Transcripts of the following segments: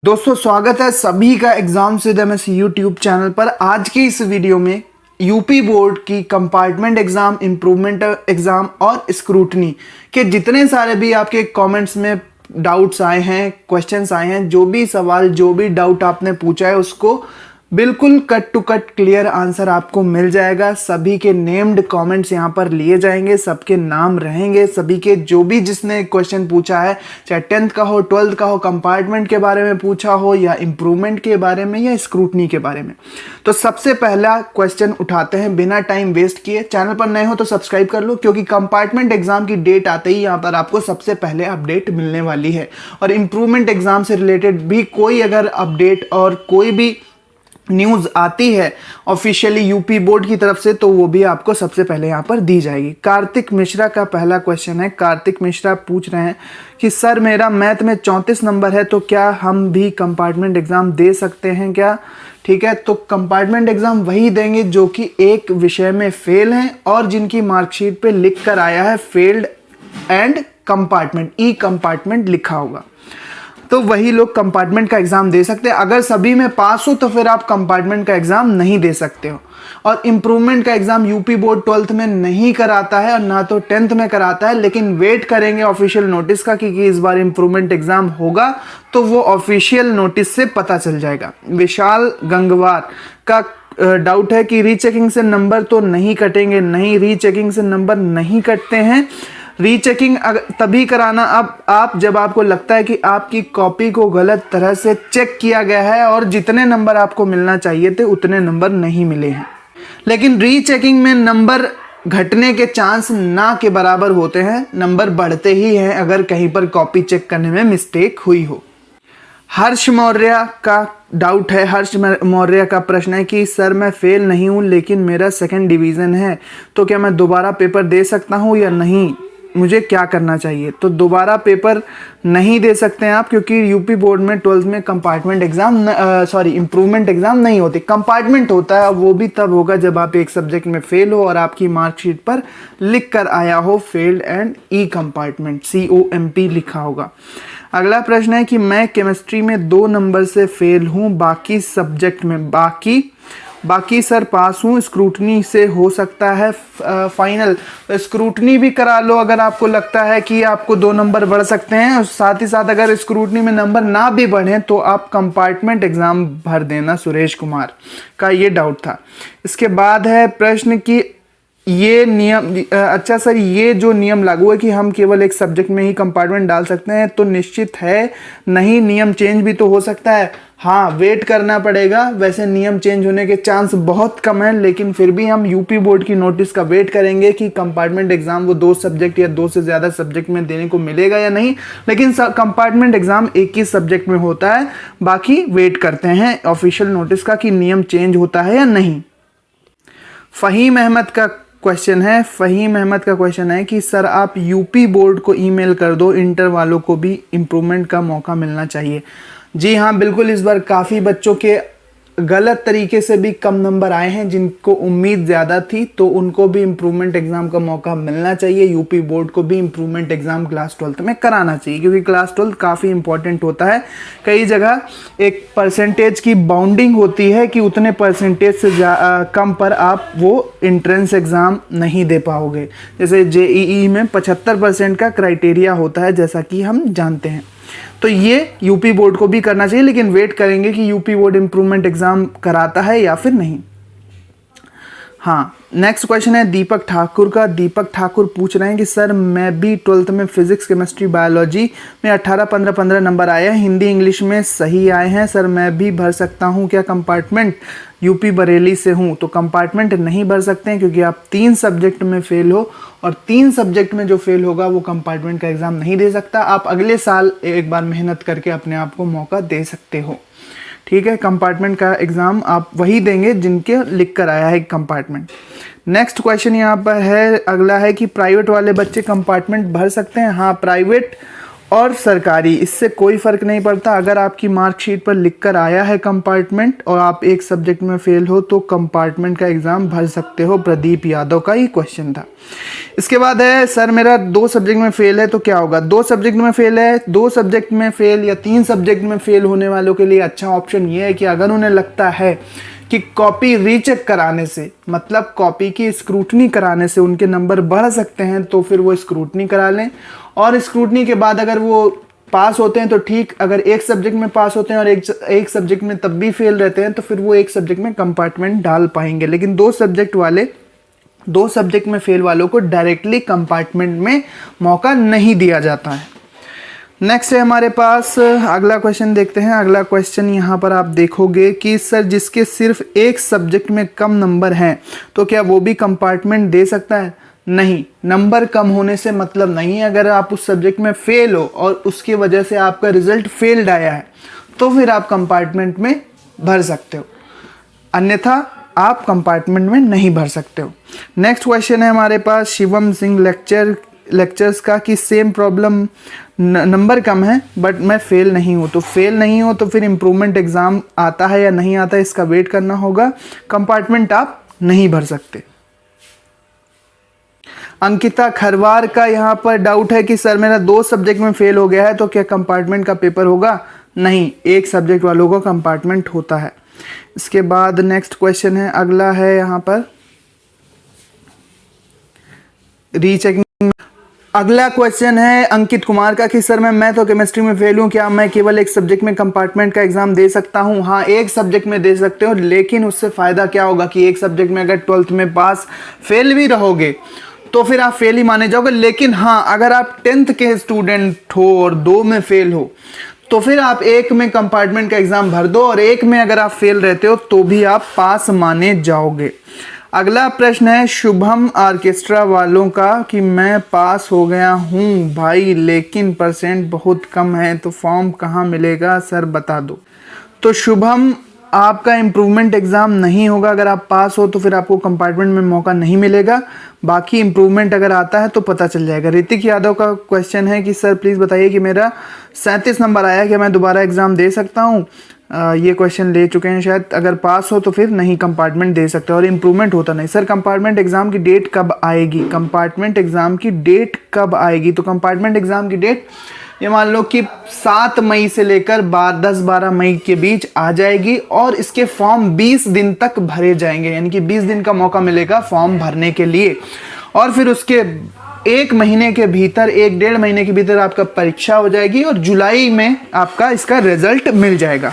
दोस्तों स्वागत है सभी का exam with MS YouTube channel पर। आज की इस वीडियो में यूपी बोर्ड की कंपार्टमेंट एग्जाम, इम्प्रूवमेंट एग्जाम और स्क्रूटनी के जितने सारे भी आपके कमेंट्स में डाउट्स आए हैं, क्वेश्चंस आए हैं, जो भी सवाल, जो भी डाउट आपने पूछा है उसको बिल्कुल cut to cut clear answer आपको मिल जाएगा। सभी के नेम्ड कमेंट्स यहाँ पर लिए जाएंगे, सबके नाम रहेंगे, सभी के जो भी जिसने क्वेश्चन पूछा है, चाहे 10th का हो, 12th का हो, कंपार्टमेंट के बारे में पूछा हो या इम्प्रूवमेंट के बारे में या स्क्रूटनी के बारे में। तो सबसे पहला क्वेश्चन उठाते हैं बिना टाइम वेस्ट किए। चैनल पर नए हो तो सब्सक्राइब कर लो, क्योंकि कंपार्टमेंट एग्जाम की डेट आते ही यहाँ पर आपको सबसे पहले अपडेट मिलने वाली है। और इम्प्रूवमेंट एग्जाम से रिलेटेड भी कोई अगर अपडेट और कोई भी न्यूज़ आती है ऑफिशियली यूपी बोर्ड की तरफ से, तो वो भी आपको सबसे पहले यहाँ पर दी जाएगी। कार्तिक मिश्रा का पहला क्वेश्चन है। कार्तिक मिश्रा पूछ रहे हैं कि सर मेरा मैथ में 34 नंबर है, तो क्या हम भी कंपार्टमेंट एग्ज़ाम दे सकते हैं क्या? ठीक है, तो कंपार्टमेंट एग्ज़ाम वही देंगे जो कि एक विषय में फेल हैं और जिनकी मार्कशीट पे लिख कर आया है failed and compartment, E compartment लिखा होगा, तो वही लोग कंपार्टमेंट का एग्जाम दे सकते हैं। अगर सभी में पास हो तो फिर आप कंपार्टमेंट का एग्जाम नहीं दे सकते हो। और इम्प्रूवमेंट का एग्जाम यूपी बोर्ड 12th में नहीं कराता है और ना तो 10th में कराता है, लेकिन वेट करेंगे ऑफिशियल नोटिस का कि इस बार इम्प्रूवमेंट एग्जाम होगा, तो वो ऑफिशियल नोटिस से पता चल जाएगा। विशाल गंगवार का डाउट है कि रीचेकिंग से नंबर तो नहीं कटेंगे। नहीं, रीचेकिंग से नंबर नहीं कटते हैं। रीचेकिंग तभी कराना अब आप जब आपको लगता है कि आपकी कॉपी को गलत तरह से चेक किया गया है और जितने नंबर आपको मिलना चाहिए थे उतने नंबर नहीं मिले हैं। लेकिन रीचेकिंग में नंबर घटने के चांस ना के बराबर होते हैं, नंबर बढ़ते ही हैं अगर कहीं पर कॉपी चेक करने में मिस्टेक हुई हो। हर्ष मौर्य का डाउट है। हर्ष मौर्य का प्रश्न है कि सर मैं फेल नहीं हूँ लेकिन मेरा 2nd डिवीज़न है, तो क्या मैं दोबारा पेपर दे सकता हूँ या नहीं? मुझे क्या करना चाहिए? तो दोबारा पेपर नहीं दे सकते हैं आप, क्योंकि यूपी बोर्ड में 12th में कंपार्टमेंट एग्जाम इम्प्रूवमेंट एग्जाम नहीं होती। कंपार्टमेंट होता है, वो भी तब होगा जब आप एक सब्जेक्ट में फेल हो और आपकी मार्कशीट पर लिख कर आया हो failed and E compartment, COMP लिखा होगा। अगला प्रश्न है कि मैं केमिस्ट्री में 2 नंबर से फेल हूँ, बाकी सब्जेक्ट में बाकी सर पास हूँ, स्क्रूटनी से हो सकता है फाइनल? स्क्रूटनी भी करा लो अगर आपको लगता है कि आपको 2 नंबर बढ़ सकते हैं। और साथ ही साथ अगर स्क्रूटनी में नंबर ना भी बढ़े तो आप कंपार्टमेंट एग्ज़ाम भर देना। सुरेश कुमार का ये डाउट था। इसके बाद है प्रश्न कि ये नियम, अच्छा सर ये जो नियम लागू है कि हम केवल एक सब्जेक्ट में ही कंपार्टमेंट डाल सकते हैं, तो निश्चित है नहीं, नियम चेंज भी तो हो सकता है। हाँ, वेट करना पड़ेगा। वैसे नियम चेंज होने के चांस बहुत कम है, लेकिन फिर भी हम यूपी बोर्ड की नोटिस का वेट करेंगे कि कंपार्टमेंट एग्जाम वो 2 सब्जेक्ट या 2 से ज़्यादा सब्जेक्ट में देने को मिलेगा या नहीं। लेकिन कंपार्टमेंट एग्जाम एक ही सब्जेक्ट में होता है। बाकी वेट करते हैं ऑफिशियल नोटिस का कि नियम चेंज होता है या नहीं। फ़हीम अहमद का क्वेश्चन है कि सर आप यूपी बोर्ड को ईमेल कर दो, इंटर वालों को भी इम्प्रूवमेंट का मौका मिलना चाहिए। जी हाँ, बिल्कुल। इस बार काफ़ी बच्चों के गलत तरीके से भी कम नंबर आए हैं, जिनको उम्मीद ज़्यादा थी, तो उनको भी इम्प्रूवमेंट एग्ज़ाम का मौका मिलना चाहिए। यूपी बोर्ड को भी इम्प्रूवमेंट एग्ज़ाम क्लास 12th में कराना चाहिए, क्योंकि क्लास 12th काफ़ी इंपॉर्टेंट होता है। कई जगह एक परसेंटेज की बाउंडिंग होती है कि उतने परसेंटेज से कम पर आप वो एंट्रेंस एग्ज़ाम नहीं दे पाओगे। जैसे JEE में 75% का क्राइटेरिया होता है, जैसा कि हम जानते हैं। तो ये यूपी बोर्ड को भी करना चाहिए, लेकिन वेट करेंगे कि यूपी बोर्ड इम्प्रूवमेंट एग्जाम कराता है या फिर नहीं। हाँ, नेक्स्ट क्वेश्चन है दीपक ठाकुर का। दीपक ठाकुर पूछ रहे हैं कि सर मैं भी 12th में फिजिक्स, केमिस्ट्री, बायोलॉजी में 18, 15, 15 नंबर आए हैं, हिंदी इंग्लिश में सही आए हैं, सर मैं भी भर सकता हूँ क्या कंपार्टमेंट? यूपी बरेली से हूँ। तो कंपार्टमेंट नहीं भर सकते हैं, क्योंकि आप 3 सब्जेक्ट में फेल हो, और 3 सब्जेक्ट में जो फेल होगा वो कंपार्टमेंट का एग्ज़ाम नहीं दे सकता। आप अगले साल एक बार मेहनत करके अपने आप को मौका दे सकते हो। ठीक है, कंपार्टमेंट का एग्ज़ाम आप वही देंगे जिनके लिख कर आया है कंपार्टमेंट। नेक्स्ट क्वेश्चन यहाँ पर है, अगला है कि प्राइवेट वाले बच्चे कंपार्टमेंट भर सकते हैं? हाँ, प्राइवेट और सरकारी, इससे कोई फ़र्क नहीं पड़ता। अगर आपकी मार्कशीट पर लिख कर आया है कंपार्टमेंट और आप एक सब्जेक्ट में फ़ेल हो तो कंपार्टमेंट का एग्ज़ाम भर सकते हो। प्रदीप यादव का ही क्वेश्चन था। इसके बाद है, सर मेरा 2 सब्जेक्ट में फ़ेल है तो क्या होगा? 2 सब्जेक्ट में फ़ेल है, 2 सब्जेक्ट में फ़ेल या 3 सब्जेक्ट में फ़ेल होने वालों के लिए अच्छा ऑप्शन ये है कि अगर उन्हें लगता है कि कॉपी रीचेक कराने से, मतलब कॉपी की स्क्रूटनी कराने से उनके नंबर बढ़ सकते हैं, तो फिर वो स्क्रूटनी करा लें। और स्क्रूटनी के बाद अगर वो पास होते हैं तो ठीक, अगर एक सब्जेक्ट में पास होते हैं और एक सब्जेक्ट में तब भी फेल रहते हैं तो फिर वो एक सब्जेक्ट में कंपार्टमेंट डाल पाएंगे। लेकिन 2 सब्जेक्ट में फेल वालों को डायरेक्टली कंपार्टमेंट में मौका नहीं दिया जाता है। नेक्स्ट है हमारे पास अगला क्वेश्चन, देखते हैं अगला क्वेश्चन। यहाँ पर आप देखोगे कि सर जिसके सिर्फ एक सब्जेक्ट में कम नंबर हैं तो क्या वो भी कंपार्टमेंट दे सकता है? नहीं, नंबर कम होने से मतलब नहीं है। अगर आप उस सब्जेक्ट में फेल हो और उसकी वजह से आपका रिजल्ट फेल्ड आया है तो फिर आप कंपार्टमेंट में भर सकते हो, अन्यथा आप कंपार्टमेंट में नहीं भर सकते हो। नेक्स्ट क्वेश्चन है हमारे पास शिवम सिंह लेक्चर्स का कि सेम प्रॉब्लम, नंबर कम है बट मैं फेल नहीं हूँ। तो फेल नहीं हो तो फिर इम्प्रूवमेंट एग्ज़ाम आता है या नहीं आता है इसका वेट करना होगा, कंपार्टमेंट आप नहीं भर सकते। अंकिता खरवार का यहाँ पर डाउट है कि सर मेरा 2 सब्जेक्ट में फेल हो गया है तो क्या कंपार्टमेंट का पेपर होगा? नहीं, एक सब्जेक्ट वालों को कंपार्टमेंट होता है। इसके बाद नेक्स्ट क्वेश्चन है, अगला है यहाँ पर रीचेकिंग। अगला क्वेश्चन है अंकित कुमार का कि सर मैं मैथ और केमिस्ट्री में फेल हूँ, क्या मैं केवल एक सब्जेक्ट में कंपार्टमेंट का एग्जाम दे सकता हूँ? हाँ, एक सब्जेक्ट में दे सकते हो, लेकिन उससे फ़ायदा क्या होगा कि एक सब्जेक्ट में अगर 12th में पास फेल भी रहोगे तो फिर आप फेल ही माने जाओगे। लेकिन हाँ, अगर आप 10th के स्टूडेंट हो और 2 में फेल हो तो फिर आप एक में कंपार्टमेंट का एग्ज़ाम भर दो और एक में अगर आप फेल रहते हो तो भी आप पास माने जाओगे। अगला प्रश्न है शुभम ऑर्केस्ट्रा वालों का कि मैं पास हो गया हूँ भाई लेकिन परसेंट बहुत कम है तो फॉर्म कहाँ मिलेगा सर बता दो। तो शुभम, आपका इम्प्रूवमेंट एग्ज़ाम नहीं होगा। अगर आप पास हो तो फिर आपको कंपार्टमेंट में मौका नहीं मिलेगा, बाकी इम्प्रूवमेंट अगर आता है तो पता चल जाएगा। ऋतिक यादव का क्वेश्चन है कि सर प्लीज़ बताइए कि मेरा 37 नंबर आया, क्या मैं दोबारा एग्ज़ाम दे सकता हूँ? ये क्वेश्चन ले चुके हैं शायद। अगर पास हो तो फिर नहीं कंपार्टमेंट दे सकते और इम्प्रूवमेंट होता नहीं। सर कंपार्टमेंट एग्ज़ाम की डेट कब आएगी? कंपार्टमेंट एग्ज़ाम की डेट कब आएगी? तो कंपार्टमेंट एग्ज़ाम की डेट ये मान लो कि 7 मई से लेकर 10-12 मई के बीच आ जाएगी और इसके फॉर्म 20 दिन तक भरे जाएंगे, यानी कि 20 दिन का मौका मिलेगा फॉर्म भरने के लिए। और फिर उसके 1 महीने के भीतर, 1-1.5 महीने के भीतर आपका परीक्षा हो जाएगी और जुलाई में आपका इसका रिजल्ट मिल जाएगा।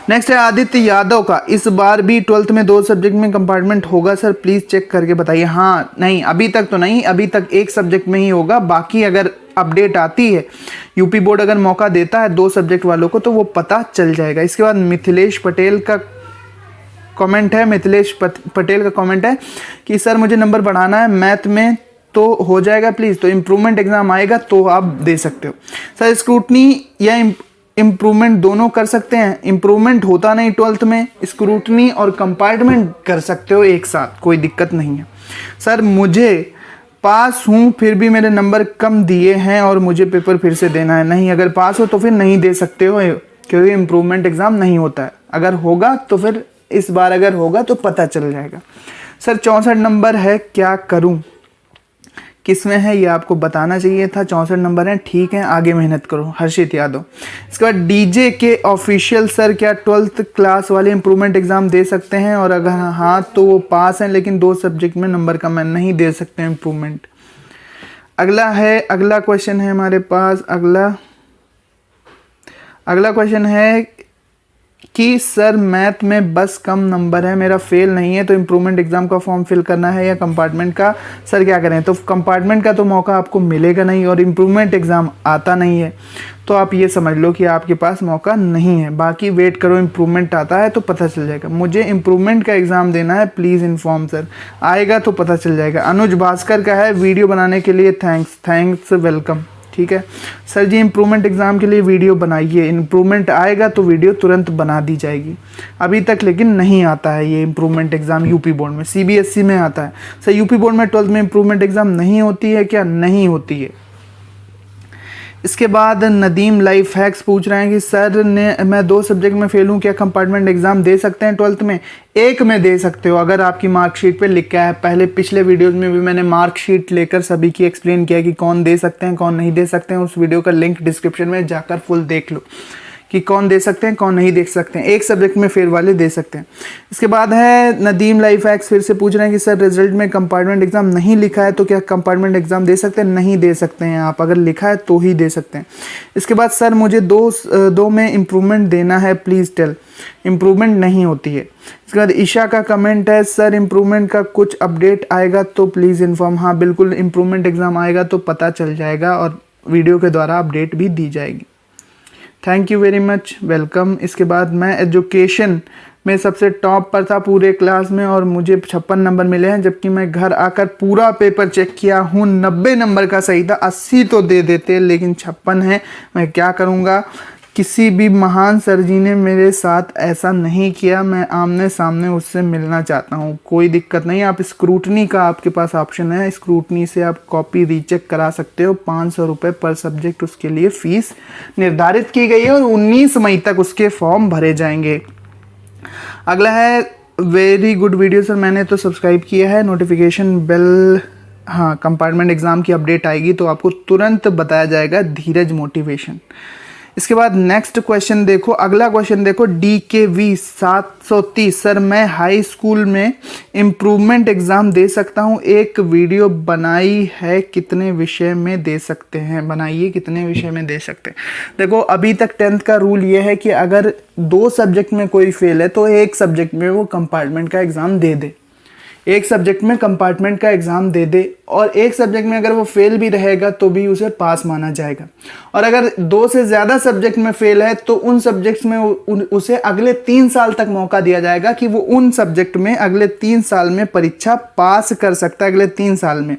नेक्स्ट है आदित्य यादव का, इस बार भी 12th में 2 सब्जेक्ट में कंपार्टमेंट होगा सर, प्लीज़ चेक करके बताइए। हाँ, नहीं, अभी तक तो नहीं, अभी तक एक सब्जेक्ट में ही होगा। बाकी अगर अपडेट आती है, यूपी बोर्ड अगर मौका देता है 2 सब्जेक्ट वालों को तो वो पता चल जाएगा। इसके बाद मिथिलेश पटेल का कमेंट है कि सर मुझे नंबर बढ़ाना है मैथ में तो हो जाएगा प्लीज़? तो इम्प्रूवमेंट एग्ज़ाम आएगा तो आप दे सकते हो। सर स्क्रूटनी या इम्प्रूवमेंट दोनों कर सकते हैं? इम्प्रूवमेंट होता नहीं 12th में, स्क्रूटनी और कंपार्टमेंट कर सकते हो एक साथ, कोई दिक्कत नहीं है। सर मुझे पास हूँ फिर भी मेरे नंबर कम दिए हैं और मुझे पेपर फिर से देना है। नहीं, अगर पास हो तो फिर नहीं दे सकते हो क्योंकि इम्प्रूवमेंट एग्ज़ाम नहीं होता है। अगर होगा तो फिर इस बार अगर होगा तो पता चल जाएगा। सर 64 नंबर है, क्या करूँ? किसमें है ये आपको बताना चाहिए था। 64 नंबर हैं, ठीक है, आगे मेहनत करो। हर्षित यादव। इसके बाद डीजे के ऑफिशियल, सर क्या 12th क्लास वाले इम्प्रूवमेंट एग्ज़ाम दे सकते हैं और अगर हाँ तो वो पास हैं लेकिन 2 सब्जेक्ट में नंबर कम है, नहीं दे सकते इम्प्रूवमेंट। अगला क्वेश्चन है हमारे पास, अगला क्वेश्चन है कि सर मैथ में बस कम नंबर है, मेरा फेल नहीं है, तो इम्प्रूवमेंट एग्ज़ाम का फॉर्म फिल करना है या कंपार्टमेंट का? सर क्या करें? तो कंपार्टमेंट का तो मौका आपको मिलेगा नहीं और इम्प्रूवमेंट एग्ज़ाम आता नहीं है, तो आप ये समझ लो कि आपके पास मौका नहीं है। बाकी वेट करो, इम्प्रूवमेंट आता है तो पता चल जाएगा। मुझे इम्प्रूवमेंट का एग्ज़ाम देना है, प्लीज़ इन्फॉर्म सर। आएगा तो पता चल जाएगा। अनुज भास्कर का है, वीडियो बनाने के लिए थैंक्स वेलकम। ठीक है सर जी, इम्प्रूवमेंट एग्ज़ाम के लिए वीडियो बनाइए, इम्प्रूवमेंट आएगा तो वीडियो तुरंत बना दी जाएगी। अभी तक लेकिन नहीं आता है ये इम्प्रूवमेंट एग्ज़ाम यूपी बोर्ड में, सीबीएसई में आता है। सर यूपी बोर्ड में 12th में इम्प्रूवमेंट एग्ज़ाम नहीं होती है क्या? नहीं होती है। इसके बाद नदीम लाइफ हैक्स पूछ रहे हैं कि सर ने मैं 2 सब्जेक्ट में फेल हूँ, क्या कंपार्टमेंट एग्ज़ाम दे सकते हैं 12th में? एक में दे सकते हो अगर आपकी मार्कशीट पे लिखा है। पहले पिछले वीडियोस में भी मैंने मार्कशीट लेकर सभी की एक्सप्लेन किया कि कौन दे सकते हैं कौन नहीं दे सकते हैं। उस वीडियो का लिंक डिस्क्रिप्शन में जाकर फुल देख लो कि कौन दे सकते हैं कौन नहीं दे सकते हैं। एक सब्जेक्ट में फेल वाले दे सकते हैं। इसके बाद है नदीम लाइफ हैक्स फिर से पूछ रहे हैं कि सर रिजल्ट में कंपार्टमेंट एग्ज़ाम नहीं लिखा है तो क्या कंपार्टमेंट एग्ज़ाम दे सकते हैं? नहीं दे सकते हैं आप, अगर लिखा है तो ही दे सकते हैं। इसके बाद सर मुझे दो में इम्प्रूवमेंट देना है, प्लीज़ टेल। इम्प्रूवमेंट नहीं होती है। इसके बाद ईशा का कमेंट है सर इम्प्रूवमेंट का कुछ अपडेट आएगा तो प्लीज़ इन्फॉर्म। हाँ बिल्कुल, इम्प्रूवमेंट एग्ज़ाम आएगा तो पता चल जाएगा और वीडियो के द्वारा अपडेट भी दी जाएगी। Thank you very much, welcome. इसके बाद मैं एजुकेशन में सबसे टॉप पर था पूरे क्लास में और मुझे 56 नंबर मिले हैं, जबकि मैं घर आकर पूरा पेपर चेक किया हूँ, 90 नंबर का सही था, 80 तो दे देते लेकिन 56 है। मैं क्या करूँगा? किसी भी महान सर जी ने मेरे साथ ऐसा नहीं किया। मैं आमने सामने उससे मिलना चाहता हूँ। कोई दिक्कत नहीं, आप स्क्रूटनी का आपके पास ऑप्शन है, स्क्रूटनी से आप कॉपी रीचेक करा सकते हो। 500 रुपये पर सब्जेक्ट उसके लिए फ़ीस निर्धारित की गई है और 19 मई तक उसके फॉर्म भरे जाएंगे। अगला है वेरी गुड वीडियो सर, मैंने तो सब्सक्राइब किया है, नोटिफिकेशन बेल। हाँ, कंपार्टमेंट एग्ज़ाम की अपडेट आएगी तो आपको तुरंत बताया जाएगा। धीरज मोटिवेशन। इसके बाद नेक्स्ट क्वेश्चन देखो, अगला क्वेश्चन देखो, DKV 730 सर मैं हाई स्कूल में इम्प्रूवमेंट एग्ज़ाम दे सकता हूँ? एक वीडियो बनाई है, कितने विषय में दे सकते हैं? बनाइए, कितने विषय में दे सकते हैं? देखो अभी तक 10th का रूल ये है कि अगर 2 सब्जेक्ट में कोई फेल है तो एक सब्जेक्ट में वो कंपार्टमेंट का एग्ज़ाम दे दे, एक सब्जेक्ट में कंपार्टमेंट का एग्ज़ाम दे दे, और एक सब्जेक्ट में अगर वो फेल भी रहेगा तो भी उसे पास माना जाएगा। और अगर 2 से ज़्यादा सब्जेक्ट में फेल है तो उन सब्जेक्ट्स में उसे अगले 3 साल तक मौका दिया जाएगा कि वो उन सब्जेक्ट में अगले 3 साल में परीक्षा पास कर सकता है। अगले 3 साल में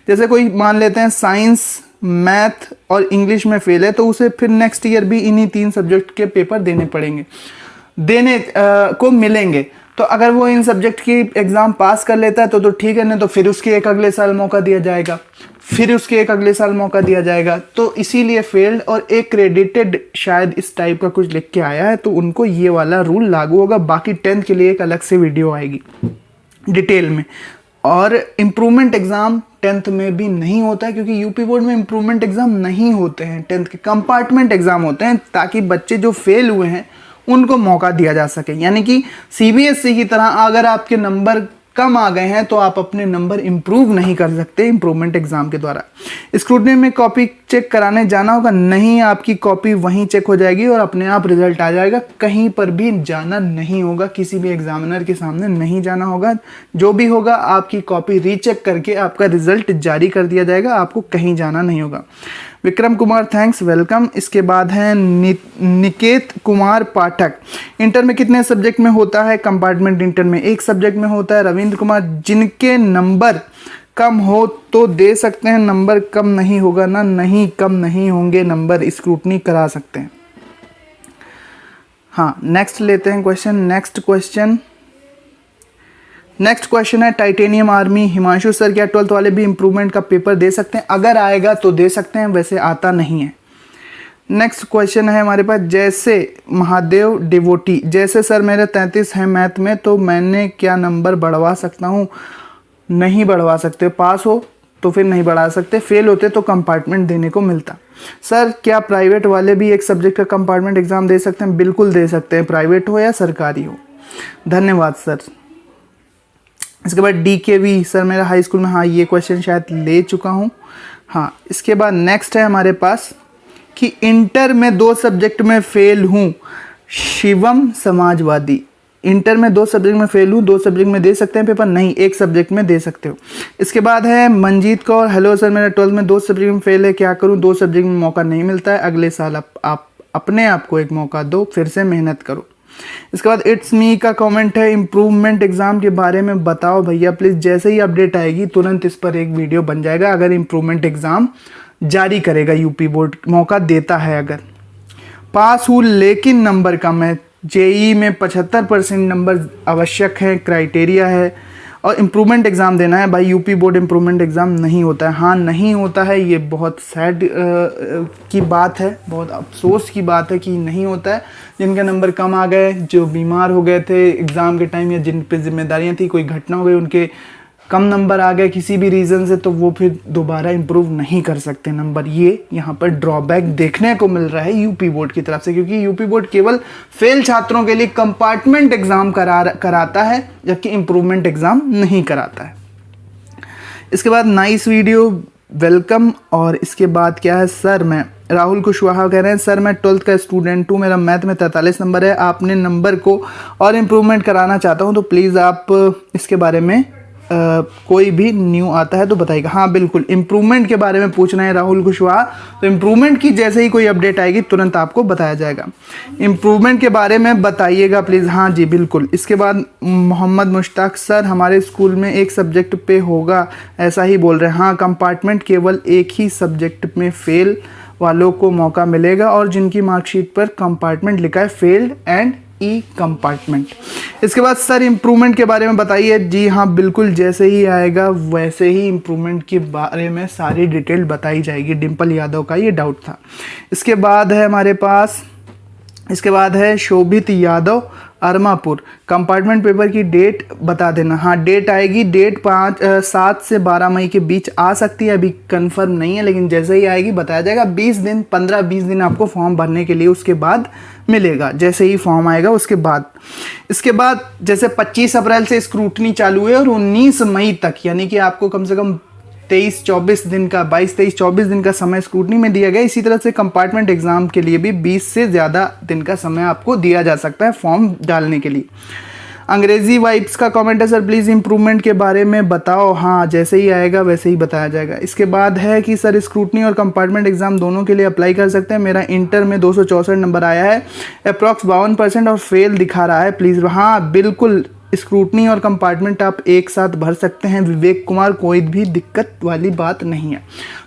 जैसे कोई मान लेते हैं साइंस, मैथ और इंग्लिश में फेल है तो उसे फिर नेक्स्ट ईयर भी इन्हीं 3 सब्जेक्ट के पेपर देने पड़ेंगे, को मिलेंगे। तो अगर वो इन सब्जेक्ट की एग्ज़ाम पास कर लेता है तो ठीक है, नहीं तो फिर उसके एक अगले साल मौका दिया जाएगा, फिर उसके एक अगले साल मौका दिया जाएगा। तो इसीलिए फेल्ड और एक क्रेडिटेड शायद इस टाइप का कुछ लिख के आया है तो उनको ये वाला रूल लागू होगा। बाकी 10th के लिए एक अलग से वीडियो आएगी डिटेल में। और इम्प्रूवमेंट एग्ज़ाम 10th में भी नहीं होता है क्योंकि यूपी बोर्ड में इम्प्रूवमेंट एग्ज़ाम नहीं होते हैं। 10th के कंपार्टमेंट एग्ज़ाम होते हैं ताकि बच्चे जो फेल हुए हैं उनको मौका दिया जा सके। यानी कि CBSE की तरह अगर आपके नंबर कम आ गए हैं तो आप अपने नंबर इंप्रूव नहीं कर सकते इम्प्रूवमेंट एग्जाम के द्वारा। स्क्रूटनी में कॉपी चेक कराने जाना होगा? नहीं, आपकी कॉपी वहीं चेक हो जाएगी और अपने आप रिजल्ट आ जाएगा। कहीं पर भी जाना नहीं होगा, किसी भी एग्जामिनर के सामने नहीं जाना होगा। जो भी होगा आपकी कॉपी रीचेक करके आपका रिजल्ट जारी कर दिया जाएगा, आपको कहीं जाना नहीं होगा। Vikram Kumar thanks, welcome. इसके बाद है निकेत कुमार पाठक, इंटर में कितने सब्जेक्ट में होता है कंपार्टमेंट? इंटर में एक सब्जेक्ट में होता है। रविंद्र कुमार, जिनके नंबर कम हो तो दे सकते हैं, नंबर कम नहीं होगा ना? नहीं, कम नहीं होंगे नंबर, स्क्रूटनी करा सकते हैं। हाँ, नेक्स्ट लेते हैं क्वेश्चन। नेक्स्ट क्वेश्चन है टाइटेनियम आर्मी हिमांशु सर, क्या 12th वाले भी इम्प्रूवमेंट का पेपर दे सकते हैं? अगर आएगा तो दे सकते हैं, वैसे आता नहीं है। नेक्स्ट क्वेश्चन है हमारे पास, जैसे महादेव डिवोटी, जैसे सर मेरे 33 है मैथ में तो मैंने क्या नंबर बढ़वा सकता हूँ? नहीं बढ़वा सकते। पास हो तो फिर नहीं बढ़ा सकते, फेल होते तो कंपार्टमेंट देने को मिलता। सर क्या प्राइवेट वाले भी एक सब्जेक्ट का कंपार्टमेंट एग्जाम दे सकते हैं? बिल्कुल दे सकते हैं, प्राइवेट हो या सरकारी हो। धन्यवाद सर। इसके बाद DKV, सर मेरा हाई स्कूल में, हाँ ये क्वेश्चन शायद ले चुका हूँ। हाँ, इसके बाद नेक्स्ट है हमारे पास कि इंटर में 2 सब्जेक्ट में फेल हूँ, शिवम समाजवादी। इंटर में 2 सब्जेक्ट में फेल हूँ, 2 सब्जेक्ट में दे सकते हैं पेपर? नहीं, एक सब्जेक्ट में दे सकते हो। इसके बाद है मंजीत कौर, हेलो सर मेरा 12th में 2 सब्जेक्ट में फेल है, क्या करूँ? 2 सब्जेक्ट में मौका नहीं मिलता है, अगले साल आप अपने आप को एक मौका दो, फिर से मेहनत करो। इसके बाद इट्स मी का कमेंट है, इम्प्रूवमेंट एग्जाम के बारे में बताओ भैया प्लीज़। जैसे ही अपडेट आएगी तुरंत इस पर एक वीडियो बन जाएगा। अगर इम्प्रूवमेंट एग्ज़ाम जारी करेगा यूपी बोर्ड, मौका देता है। अगर पास हूँ लेकिन नंबर कम है, JEE में 75% नंबर आवश्यक है, क्राइटेरिया है, और इम्प्रूवमेंट एग्ज़ाम देना है भाई, यूपी बोर्ड इम्प्रूवमेंट एग्ज़ाम नहीं होता है। हाँ नहीं होता है, ये बहुत सैड की बात है, बहुत अफसोस की बात है कि नहीं होता है। जिनके नंबर कम आ गए, जो बीमार हो गए थे एग्ज़ाम के टाइम, या जिन पे जिम्मेदारियाँ थी, कोई घटना हो गई, उनके कम नंबर आ गए किसी भी रीज़न से, तो वो फिर दोबारा इम्प्रूव नहीं कर सकते नंबर। ये यहाँ पर ड्रॉबैक देखने को मिल रहा है यूपी बोर्ड की तरफ से, क्योंकि यूपी बोर्ड केवल फेल छात्रों के लिए कंपार्टमेंट एग्ज़ाम कराता है, जबकि इम्प्रूवमेंट एग्ज़ाम नहीं कराता है। इसके बाद नाइस वीडियो, वेलकम। और इसके बाद क्या है, सर मैं राहुल कुशवाहा कह रहे हैं, सर मैं 12th का स्टूडेंट हूँ, मेरा मैथ में 43 नंबर है, आपने नंबर को और इम्प्रूवमेंट कराना चाहता हूँ, तो प्लीज़ आप इसके बारे में कोई भी न्यू आता है तो बताइएगा। हाँ बिल्कुल, इम्प्रूवमेंट के बारे में पूछना है राहुल कुशवाहा, तो इम्प्रूवमेंट की जैसे ही कोई अपडेट आएगी तुरंत आपको बताया जाएगा। इम्प्रूवमेंट के बारे में बताइएगा प्लीज़। हाँ जी बिल्कुल। इसके बाद मोहम्मद मुश्ताक, सर हमारे स्कूल में एक सब्जेक्ट पे होगा ऐसा ही बोल रहे हैं। हाँ, कंपार्टमेंट केवल एक ही सब्जेक्ट में फेल वालों को मौका मिलेगा, और जिनकी मार्कशीट पर कंपार्टमेंट लिखा है फेल्ड एंड ई कंपार्टमेंट। इसके बाद सर इम्प्रूवमेंट के बारे में बताइए। जी हाँ बिल्कुल, जैसे ही आएगा वैसे ही इम्प्रूवमेंट के बारे में सारी डिटेल बताई जाएगी। डिम्पल यादव का ये डाउट था। इसके बाद है हमारे पास, इसके बाद है शोभित यादव अरमापुर, कंपार्टमेंट पेपर की डेट बता देना। हाँ डेट आएगी, डेट 7 से 12 मई के बीच आ सकती है, अभी कंफर्म नहीं है, लेकिन जैसे ही आएगी बताया जाएगा। 20 दिन 15-20 दिन आपको फॉर्म भरने के लिए उसके बाद मिलेगा, जैसे ही फॉर्म आएगा उसके बाद। इसके बाद जैसे 25 अप्रैल से स्क्रूटनी चालू है और 19 मई तक, यानी कि आपको कम से कम 23-24 दिन का 22-23-24 दिन का समय स्क्रूटनी में दिया गया। इसी तरह से कंपार्टमेंट एग्जाम के लिए भी 20 से ज़्यादा दिन का समय आपको दिया जा सकता है फॉर्म डालने के लिए। अंग्रेजी वाइब्स का कमेंट है, सर प्लीज़ इम्प्रूवमेंट के बारे में बताओ। हाँ जैसे ही आएगा वैसे ही बताया जाएगा। इसके बाद है कि सर स्क्रूटनी और कंपार्टमेंट एग्जाम दोनों के लिए अप्लाई कर सकते हैं। मेरा इंटर में 264 नंबर आया है, अप्रॉक्स 52% और फेल दिखा रहा है प्लीज़। हाँ बिल्कुल, स्क्रूटनी और कंपार्टमेंट आप एक साथ भर सकते हैं विवेक कुमार, कोई भी दिक्कत वाली बात नहीं है।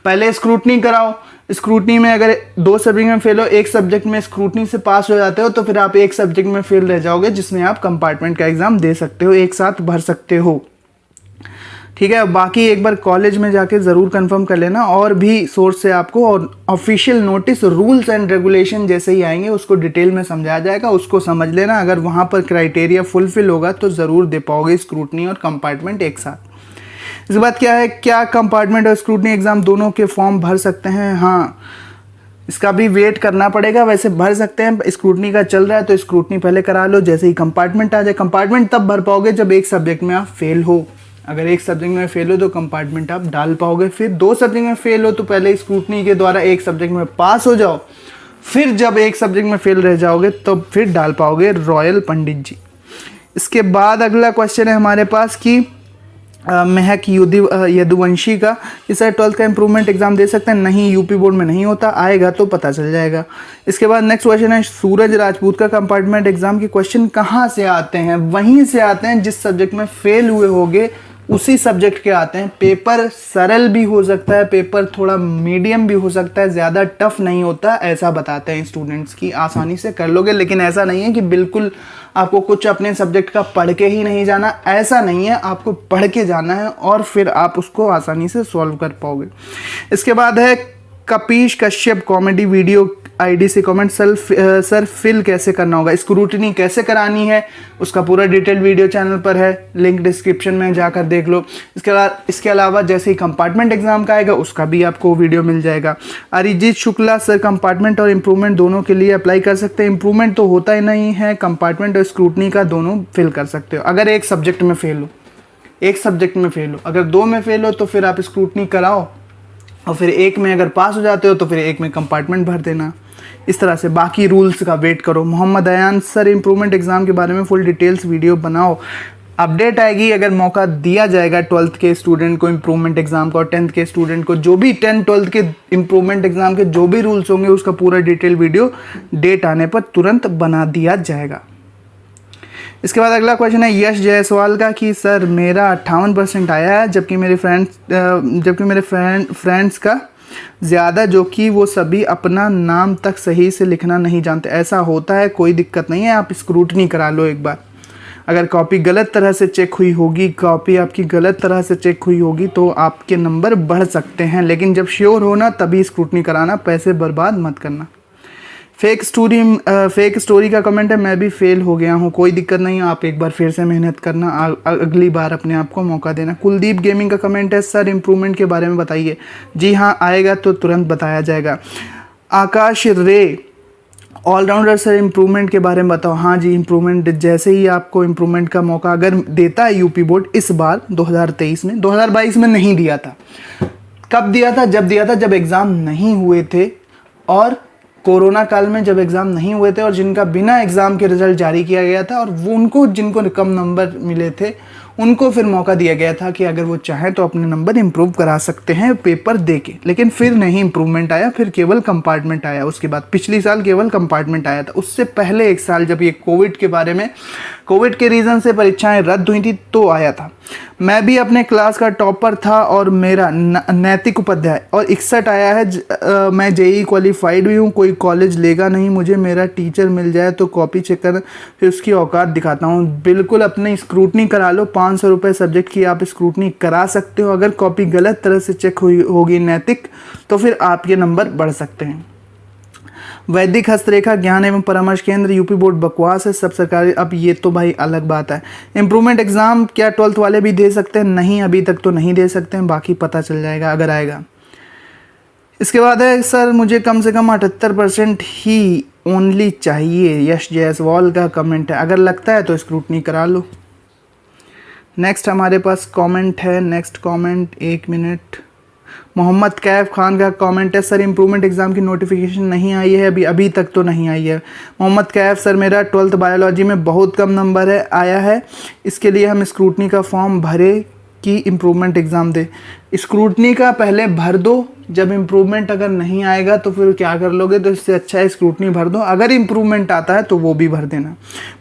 पहले स्क्रूटनी कराओ, स्क्रूटनी में अगर 2 सब्जेक्ट में फेल हो, एक सब्जेक्ट में स्क्रूटनी से पास हो जाते हो, तो फिर आप एक सब्जेक्ट में फेल रह जाओगे, जिसमें आप कंपार्टमेंट का एग्जाम दे सकते हो, एक साथ भर सकते हो। ठीक है, बाकी एक बार कॉलेज में जाके ज़रूर कंफर्म कर लेना, और भी सोर्स से आपको और official notice, rules and regulation जैसे ही आएंगे उसको डिटेल में समझाया जाएगा, उसको समझ लेना। अगर वहाँ पर क्राइटेरिया फुलफिल होगा तो ज़रूर दे पाओगे स्क्रूटनी और कंपार्टमेंट एक साथ। इसके बाद क्या है, क्या कंपार्टमेंट और स्क्रूटनी एग्ज़ाम दोनों के फॉर्म भर सकते हैं? हाँ, इसका भी वेट करना पड़ेगा, वैसे भर सकते हैं। स्क्रूटनी का चल रहा है तो स्क्रूटनी पहले करा लो, जैसे ही कंपार्टमेंट आ जाए। कंपार्टमेंट तब भर पाओगे जब एक सब्जेक्ट में आप फेल हो। अगर एक सब्जेक्ट में फेल हो तो कंपार्टमेंट आप डाल पाओगे। फिर 2 सब्जेक्ट में फेल हो तो पहले स्क्रूटनी के द्वारा एक सब्जेक्ट में पास हो जाओ, फिर जब एक सब्जेक्ट में फेल रह जाओगे तो फिर डाल पाओगे रॉयल पंडित जी। इसके बाद अगला क्वेश्चन है हमारे पास कि महक यदुवंशी का, कि सर 12th का इम्प्रूवमेंट एग्जाम दे सकते हैं? नहीं, यूपी बोर्ड में नहीं होता, आएगा तो पता चल जाएगा। इसके बाद नेक्स्ट क्वेश्चन है सूरज राजपूत का, कंपार्टमेंट एग्जाम के क्वेश्चन कहाँ से आते हैं? वहीं से आते हैं जिस सब्जेक्ट में फेल हुए होगे उसी सब्जेक्ट के आते हैं। पेपर सरल भी हो सकता है, पेपर थोड़ा मीडियम भी हो सकता है, ज़्यादा टफ नहीं होता, ऐसा बताते हैं स्टूडेंट्स की, आसानी से कर लोगे। लेकिन ऐसा नहीं है कि बिल्कुल आपको कुछ अपने सब्जेक्ट का पढ़ के ही नहीं जाना, ऐसा नहीं है, आपको पढ़ के जाना है और फिर आप उसको आसानी से सॉल्व कर पाओगे। इसके बाद है कपीश कश्यप कॉमेडी वीडियो आईडी से कमेंट, सर फिल कैसे करना होगा, स्क्रूटनी कैसे करानी है, उसका पूरा डिटेल वीडियो चैनल पर है, लिंक डिस्क्रिप्शन में जाकर देख लो। इसके अलावा जैसे ही कंपार्टमेंट एग्जाम का आएगा उसका भी आपको वीडियो मिल जाएगा। अरिजीत शुक्ला, सर कंपार्टमेंट और इम्प्रूवमेंट दोनों के लिए अप्लाई कर सकते हैं? इम्प्रूवमेंट तो होता ही नहीं है, कंपार्टमेंट और स्क्रूटनी का दोनों फिल कर सकते हो। अगर एक सब्जेक्ट में फेल हो, एक सब्जेक्ट में फेल हो, अगर 2 में फेल हो तो फिर आप स्क्रूटनी कराओ, और फिर एक में अगर पास हो जाते हो तो फिर एक में कंपार्टमेंट भर देना। इस तरह से बाकी रूल्स का वेट करो। Mohammad Ayan, sir improvement exam के बारे में फुल डिटेल्स वीडियो बनाओ। अपडेट आएगी, अगर मौका दिया जाएगा 12th के स्टूडेंट को इम्प्रूवमेंट एग्जाम का और 10th के स्टूडेंट को, जो भी 10-12th के इम्प्रूवमेंट एग्जाम के जो भी रूल्स होंगे उसका पूरा डिटेल वीडियो डेट आने पर तुरंत बना दिया जाएगा। इसके बाद अगला क्वेश्चन है यश जायसवाल का, कि सर मेरा 58% आया है, जबकि मेरे फ्रेंड्स का ज़्यादा, जो कि वो सभी अपना नाम तक सही से लिखना नहीं जानते। ऐसा होता है, कोई दिक्कत नहीं है, आप स्क्रूटनी करा लो एक बार। अगर कॉपी गलत तरह से चेक हुई होगी, कॉपी आपकी गलत तरह से चेक हुई होगी तो आपके नंबर बढ़ सकते हैं, लेकिन जब श्योर होना तभी स्क्रूटनी कराना, पैसे बर्बाद मत करना। फेक स्टोरी का कमेंट है, मैं भी फेल हो गया हूँ, कोई दिक्कत नहीं, आप एक बार फिर से मेहनत करना, अगली बार अपने आप को मौका देना। कुलदीप गेमिंग का कमेंट है, सर इम्प्रूवमेंट के बारे में बताइए। जी हाँ, आएगा तो तुरंत बताया जाएगा। आकाश रे, ऑलराउंडर सर इम्प्रूवमेंट के बारे में बताओ। हाँ जी, इम्प्रूवमेंट जैसे ही आपको इम्प्रूवमेंट का मौका अगर देता है यूपी बोर्ड, इस बार 2023 में, 2022 में नहीं दिया था। कब दिया था? जब दिया था जब एग्ज़ाम नहीं हुए थे, और कोरोना काल में जब एग्ज़ाम नहीं हुए थे और जिनका बिना एग्ज़ाम के रिज़ल्ट जारी किया गया था, और वो उनको जिनको कम नंबर मिले थे उनको फिर मौका दिया गया था कि अगर वो चाहें तो अपने नंबर इम्प्रूव करा सकते हैं पेपर दे के। लेकिन फिर नहीं इम्प्रूवमेंट आया, फिर केवल कंपार्टमेंट आया। उसके बाद पिछली साल केवल कंपार्टमेंट आया था। उससे पहले एक साल जब ये कोविड के बारे में, कोविड के रीज़न से परीक्षाएं रद्द हुई थी तो आया था। मैं भी अपने क्लास का टॉपर था और मेरा नैतिक उपाध्याय और 61 आया है। मैं जेई क्वालिफाइड भी हूँ, कोई कॉलेज लेगा नहीं मुझे, मेरा टीचर मिल जाए तो कॉपी चेक कर फिर उसकी औकात दिखाता हूँ। बिल्कुल अपनी स्क्रूटनी करा लो, 500 रुपये सब्जेक्ट की आप स्क्रूटनी करा सकते हो। अगर कॉपी गलत तरह से चेक हुई होगी नैतिक, तो फिर आपके नंबर बढ़ सकते हैं। वैदिक हस्तरेखा ज्ञान एवं परामर्श केंद्र, यूपी बोर्ड बकवास है, सब सरकारी। अब ये तो भाई अलग बात है। इम्प्रूवमेंट एग्ज़ाम क्या 12th वाले भी दे सकते हैं? नहीं, अभी तक तो नहीं दे सकते हैं, बाकी पता चल जाएगा अगर आएगा। इसके बाद है, सर मुझे कम से कम 78% ही ओनली चाहिए। यश जायसवाल का कमेंट है, अगर लगता है तो स्क्रूटनी करा लो। नेक्स्ट हमारे पास कमेंट है, नेक्स्ट कमेंट, एक मिनट। मोहम्मद कैफ खान का कमेंट है, सर इम्प्रूवमेंट एग्ज़ाम की नोटिफिकेशन नहीं आई है अभी तक तो नहीं आई है। मोहम्मद कैफ, सर मेरा 12th बायोलॉजी में बहुत कम नंबर है आया है, इसके लिए हम स्क्रूटनी का फॉर्म भरे कि इम्प्रूवमेंट एग्ज़ाम दे। स्क्रूटनी का पहले भर दो, जब इम्प्रूवमेंट अगर नहीं आएगा तो फिर क्या कर लोगे? तो इससे अच्छा है स्क्रूटनी भर दो, अगर इम्प्रूवमेंट आता है तो वो भी भर देना।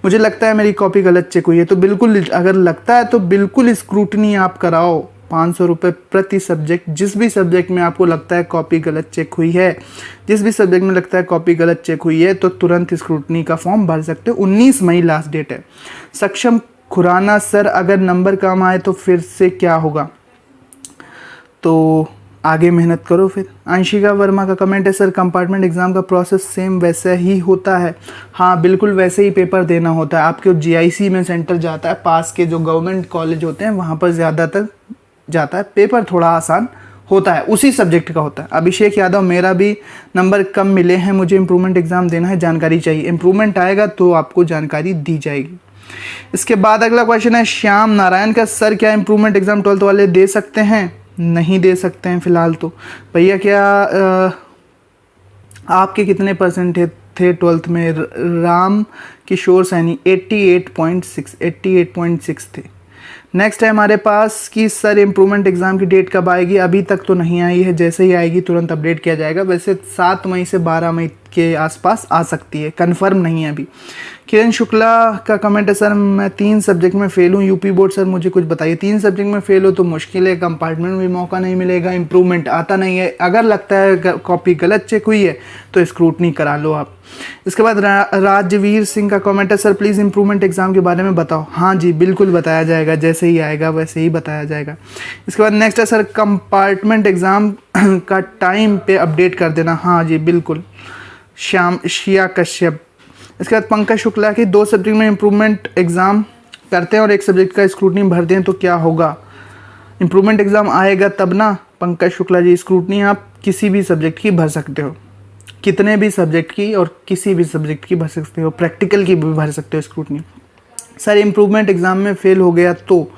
मुझे लगता है मेरी कॉपी गलत चेक हुई है, तो बिल्कुल अगर लगता है तो बिल्कुल स्क्रूटनी आप कराओ। 500 रुपये प्रति सब्जेक्ट। जिस भी सब्जेक्ट में आपको लगता है कॉपी गलत चेक हुई है, जिस भी सब्जेक्ट में लगता है कॉपी गलत चेक हुई है, तो तुरंत स्क्रूटनी का फॉर्म भर सकते हो। 19 मई लास्ट डेट है। सक्षम खुराना, सर अगर नंबर कम आए तो फिर से क्या होगा? तो आगे मेहनत करो फिर। अंशिका वर्मा का कमेंट है, सर कंपार्टमेंट एग्ज़ाम का प्रोसेस सेम वैसा ही होता है? हाँ, बिल्कुल वैसे ही पेपर देना होता है। आपके जीआईसी में सेंटर जाता है, पास के जो गवर्नमेंट कॉलेज होते हैं वहाँ पर ज़्यादातर जाता है। पेपर थोड़ा आसान होता है, उसी सब्जेक्ट का होता है। अभिषेक यादव, मेरा भी नंबर कम मिले हैं, मुझे इम्प्रूवमेंट एग्ज़ाम देना है, जानकारी चाहिए। इम्प्रूवमेंट आएगा तो आपको जानकारी दी जाएगी। इसके बाद अगला क्वेश्चन है श्याम नारायण का, सर क्या इम्प्रूवमेंट एग्ज़ाम 12th वाले दे सकते हैं? नहीं दे सकते हैं फ़िलहाल तो। भैया क्या आपके कितने परसेंट थे 12th में? राम किशोर सैनी 88.6 थे। नेक्स्ट है हमारे पास कि सर इम्प्रूवमेंट एग्ज़ाम की डेट कब आएगी? अभी तक तो नहीं आई है, जैसे ही आएगी तुरंत अपडेट किया जाएगा। वैसे 7 मई से 12 मई के आसपास आ सकती है, कंफर्म नहीं है अभी। किरण शुक्ला का कमेंट है, सर मैं 3 सब्जेक्ट में फ़ेल हूँ, यूपी बोर्ड सर मुझे कुछ बताइए। 3 सब्जेक्ट में फ़ेल हो तो मुश्किल है, कंपार्टमेंट में मौका नहीं मिलेगा, इम्प्रूवमेंट आता नहीं है। अगर लगता है कॉपी गलत चेक हुई है तो स्क्रूटनी करा लो आप। इसके बाद राजवीर सिंह का कमेंट है, सर प्लीज़ इम्प्रूवमेंट एग्ज़ाम के बारे में बताओ। हाँ जी, बिल्कुल बताया जाएगा, जैसे ही आएगा वैसे ही बताया जाएगा। इसके बाद नेक्स्ट है, सर कंपार्टमेंट एग्ज़ाम का टाइम पे अपडेट कर देना। हाँ जी बिल्कुल। शिया कश्यप। इसके बाद पंकज शुक्ला की 2 सब्जेक्ट में इम्प्रूवमेंट एग्ज़ाम करते हैं और 1 सब्जेक्ट का स्क्रूटनी भर दें तो क्या होगा? इम्प्रूवमेंट एग्ज़ाम आएगा तब ना पंकज शुक्ला जी। स्क्रूटनी आप किसी भी सब्जेक्ट की भर सकते हो, कितने भी सब्जेक्ट की और किसी भी सब्जेक्ट की भर सकते हो, प्रैक्टिकल की भी भर सकते हो स्क्रूटनी। सर इम्प्रूवमेंट एग्ज़ाम में फ़ेल हो गया तो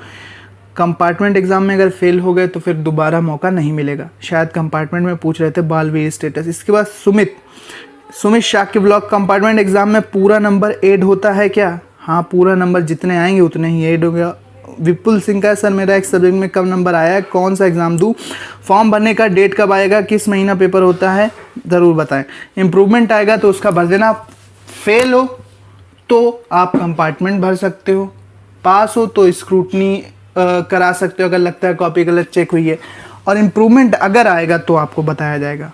कंपार्टमेंट एग्ज़ाम में अगर फेल हो गए तो फिर दोबारा मौका नहीं मिलेगा। शायद कंपार्टमेंट में पूछ रहे थे बालवीर स्टेटस। इसके बाद सुमित शाह के ब्लॉग, कंपार्टमेंट एग्ज़ाम में पूरा नंबर ऐड होता है क्या? हाँ, पूरा नंबर जितने आएंगे उतने ही ऐड हो गया। विपुल सिंह का, सर मेरा एक सब्जेक्ट में कम नंबर आया है, कौन सा एग्ज़ाम दूँ? फॉर्म भरने का डेट कब आएगा? किस महीना पेपर होता है? ज़रूर बताएं। इम्प्रूवमेंट आएगा तो उसका भर देना। फेल हो तो आप कंपार्टमेंट भर सकते हो, पास हो तो स्क्रूटनी करा सकते हो अगर लगता है कॉपी गलत चेक हुई है, और इम्प्रूवमेंट अगर आएगा तो आपको बताया जाएगा।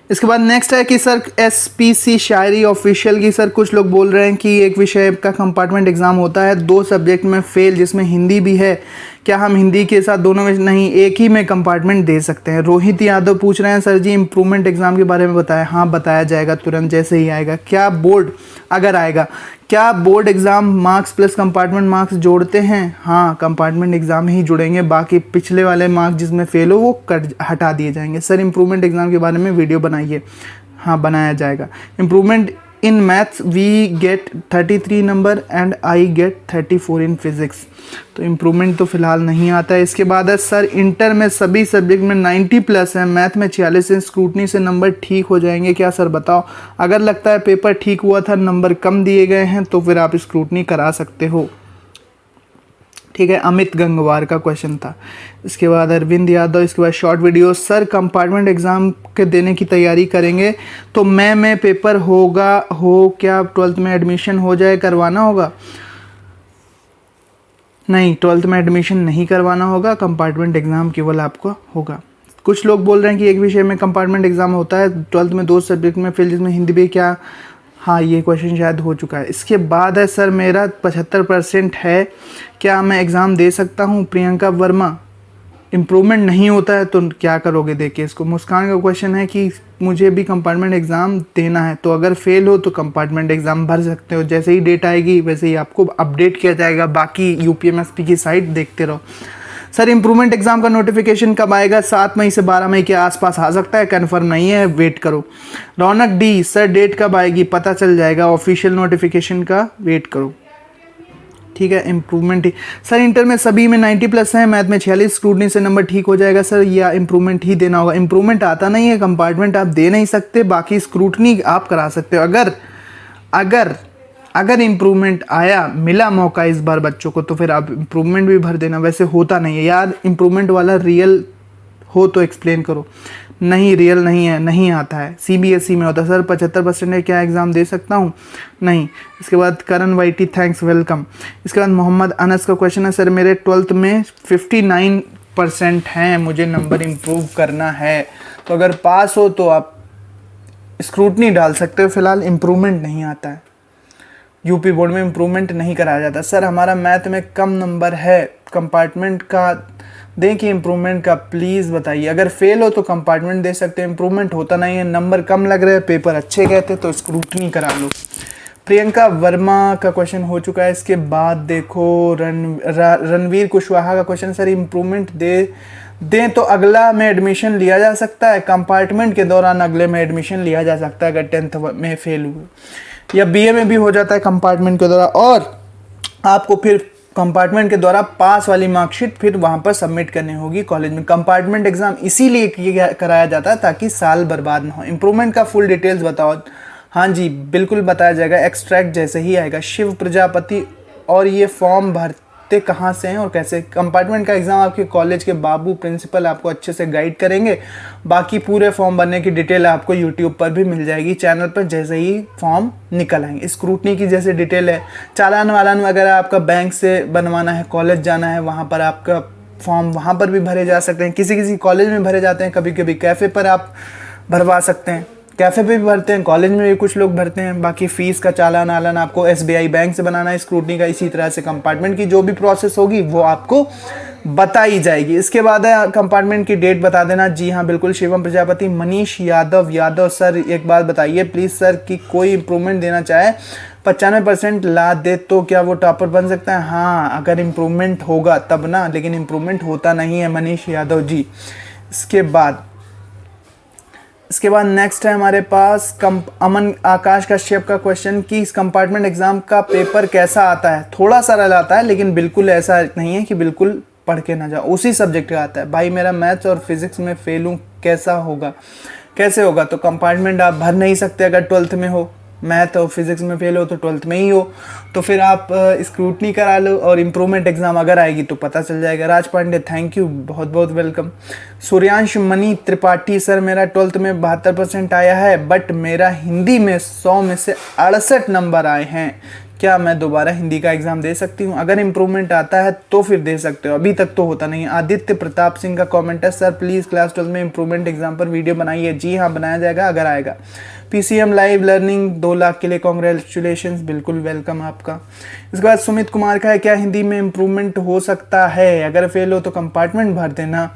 इसके बाद नेक्स्ट है कि सर SPC शायरी ऑफिशियल की सर कुछ लोग बोल रहे हैं कि एक विषय का कंपार्टमेंट एग्ज़ाम होता है 2 सब्जेक्ट में फेल जिसमें हिंदी भी है, क्या हम हिंदी के साथ दोनों में नहीं एक ही में कंपार्टमेंट दे सकते हैं? रोहित यादव पूछ रहे हैं सर जी इम्प्रूवमेंट एग्ज़ाम के बारे में बताएं। हाँ बताया जाएगा तुरंत जैसे ही आएगा। क्या बोर्ड अगर आएगा, क्या board exam marks plus compartment marks जोड़ते हैं? हाँ कंपार्टमेंट एग्ज़ाम ही जुड़ेंगे, बाकी पिछले वाले मार्क्स जिसमें फेल हो वो हटा दिए जाएंगे। सर इम्प्रूवमेंट एग्ज़ाम के बारे में वीडियो बनाइए। हाँ बनाया जाएगा। Improvement in maths we get 33 number and I get 34 in physics. तो इम्प्रूवमेंट तो फिलहाल नहीं आता है। इसके बाद है सर इंटर में सभी सब्जेक्ट में 90 प्लस है, मैथ में 46 है, स्क्रूटनी से नंबर ठीक हो जाएंगे क्या सर बताओ? अगर लगता है पेपर ठीक हुआ था नंबर कम दिए गए हैं तो फिर आप स्क्रूटनी करा सकते हो। ठीक है, अमित गंगवार का क्वेश्चन था। इसके बाद अरविंद यादव, इसके बाद short video. Sir compartment exam के देने की तैयारी करेंगे तो में पेपर होगा क्या 12th में एडमिशन हो जाए करवाना होगा? नहीं 12th में एडमिशन नहीं करवाना होगा, कंपार्टमेंट एग्ज़ाम केवल आपको होगा। कुछ लोग बोल रहे हैं कि एक विषय में कंपार्टमेंट एग्ज़ाम होता है 12th में 2 सब्जेक्ट में फेल जिसमें हिंदी भी, क्या? हाँ ये क्वेश्चन शायद हो चुका है। इसके बाद है सर मेरा 75% है, क्या मैं एग्ज़ाम दे सकता हूँ? प्रियंका वर्मा, इम्प्रूवमेंट नहीं होता है तो क्या करोगे? देखिए इसको। मुस्कान का क्वेश्चन है कि मुझे भी कंपार्टमेंट एग्ज़ाम देना है तो अगर फेल हो तो कंपार्टमेंट एग्ज़ाम भर सकते हो, जैसे ही डेट आएगी वैसे ही आपको अपडेट किया जाएगा। बाकी UPMSP की साइट देखते रहो। सर इम्प्रूवमेंट एग्ज़ाम का नोटिफिकेशन कब आएगा? 7 मई से 12 मई के आसपास आ सकता है, कन्फर्म नहीं है, वेट करो। रौनक डी, सर डेट कब आएगी? पता चल जाएगा, ऑफिशियल नोटिफिकेशन का वेट करो। ठीक है, इम्प्रूवमेंट ही सर इंटर में सभी में 90 प्लस है, मैथ में 46, स्क्रूटनी से नंबर ठीक हो जाएगा सर, या इम्प्रूवमेंट ही देना होगा? इम्प्रूवमेंट आता नहीं है, कंपार्टमेंट आप दे नहीं सकते, बाकी स्क्रूटनी आप करा सकते हो। अगर इम्प्रूवमेंट आया, मिला मौका इस बार बच्चों को तो फिर आप इम्प्रूवमेंट भी भर देना। वैसे होता नहीं है यार, इम्प्रूवमेंट वाला रियल हो तो एक्सप्लेन करो। नहीं रियल नहीं है, नहीं आता है, CBSE में होता है। सर 75% है, क्या एग्ज़ाम दे सकता हूँ? नहीं। इसके बाद करण वाईटी, थैंक्स वेलकम। इसके बाद मोहम्मद अनस का क्वेश्चन है सर मेरे 12th में 59% हैं, मुझे नंबर इम्प्रूव करना है, तो अगर पास हो तो आप स्क्रूटनी डाल सकते हो, फिलहाल इम्प्रूवमेंट नहीं आता है। यूपी बोर्ड में इम्प्रूवमेंट नहीं कराया जाता। सर हमारा मैथ में कम नंबर है, कंपार्टमेंट का दें कि इम्प्रूवमेंट का, प्लीज़ बताइए। अगर फेल हो तो कंपार्टमेंट दे सकते हैं, इम्प्रूवमेंट होता नहीं है, नंबर कम लग रहे हैं, पेपर अच्छे गए थे तो स्क्रूटनी करा लो। प्रियंका वर्मा का क्वेश्चन हो चुका है। इसके बाद देखो रणवीर कुशवाहा का क्वेश्चन, सर इम्प्रूवमेंट दें तो अगला में एडमिशन लिया जा सकता है? कंपार्टमेंट के दौरान अगले में एडमिशन लिया जा सकता है अगर 10th में फेल हुए, या BA में भी हो जाता है कंपार्टमेंट के दौरान, और आपको फिर कंपार्टमेंट के द्वारा पास वाली मार्कशीट फिर वहाँ पर सबमिट करनी होगी कॉलेज में। कंपार्टमेंट एग्ज़ाम इसीलिए कराया जाता है ताकि साल बर्बाद ना हो। इम्प्रूवमेंट का फुल डिटेल्स बताओ। हाँ जी बिल्कुल बताया जाएगा, एक्सट्रैक्ट जैसे ही आएगा। शिव प्रजापति, और ये फॉर्म भरते कहाँ से हैं और कैसे? कंपार्टमेंट का एग्ज़ाम आपके कॉलेज के बाबू प्रिंसिपल आपको अच्छे से गाइड करेंगे। बाकी पूरे फॉर्म भरने की डिटेल आपको यूट्यूब पर भी मिल जाएगी चैनल पर, जैसे ही फॉर्म निकल आएंगे। स्क्रूटनी की जैसे डिटेल है, चालान वालान वगैरह आपका बैंक से बनवाना है, कॉलेज जाना है, वहाँ पर आपका फॉर्म वहाँ पर भी भरे जा सकते हैं। किसी कॉलेज में भरे जाते हैं, कभी कभी कैफ़े पर आप भरवा सकते हैं, कैफ़े पे भी भरते हैं, कॉलेज में भी कुछ लोग भरते हैं। बाकी फ़ीस का चालान आलान आपको SBI बैंक से बनाना है, स्क्रूटनी का इसी तरह से कंपार्टमेंट की जो भी प्रोसेस होगी वो आपको बताई जाएगी। इसके बाद है कंपार्टमेंट की डेट बता देना। जी हाँ बिल्कुल। शिवम प्रजापति, मनीष यादव सर एक बात बताइए प्लीज़ सर कि कोई इम्प्रूवमेंट देना चाहे 95% ला दे तो क्या वो टॉपर बन सकता है? हाँ अगर इम्प्रूवमेंट होगा तब ना, लेकिन इम्प्रूवमेंट होता नहीं है मनीष यादव जी। इसके बाद नेक्स्ट है हमारे पास अमन आकाश कश्यप का क्वेश्चन कि इस कंपार्टमेंट एग्ज़ाम का पेपर कैसा आता है? थोड़ा सरल आता है, लेकिन बिल्कुल ऐसा नहीं है कि बिल्कुल पढ़ के ना जाओ, उसी सब्जेक्ट का आता है। भाई मेरा मैथ्स और फिजिक्स में फेल हूँ, कैसे होगा? तो कंपार्टमेंट आप भर नहीं सकते अगर 12th में हो, मैथ और फिजिक्स में फेल हो तो 12th में ही हो, तो फिर आप स्क्रूटनी करा लो, और इम्प्रूवमेंट एग्ज़ाम अगर आएगी तो पता चल जाएगा। राज पांडे, थैंक यू, बहुत बहुत वेलकम। सूर्यांश मणि त्रिपाठी, सर मेरा 12th में 72% आया है, बट मेरा हिंदी में 100 में से 68 नंबर आए हैं, क्या मैं दोबारा हिंदी का एग्ज़ाम दे सकती हूँ? अगर इम्प्रूवमेंट आता है तो फिर दे सकते हो, अभी तक तो होता नहीं है। आदित्य प्रताप सिंह का कमेंट है, सर प्लीज़ क्लास 12 में इम्प्रूवमेंट एग्जाम पर वीडियो बनाइए। जी हाँ, बनाया जाएगा अगर आएगा। PCM लाइव लर्निंग 2 लाख के लिए कॉन्ग्रेचुलेशंस, बिल्कुल वेलकम आपका। इसके बाद सुमित कुमार का है, क्या हिंदी में इम्प्रूवमेंट हो सकता है? अगर फेल हो तो कंपार्टमेंट भर देना।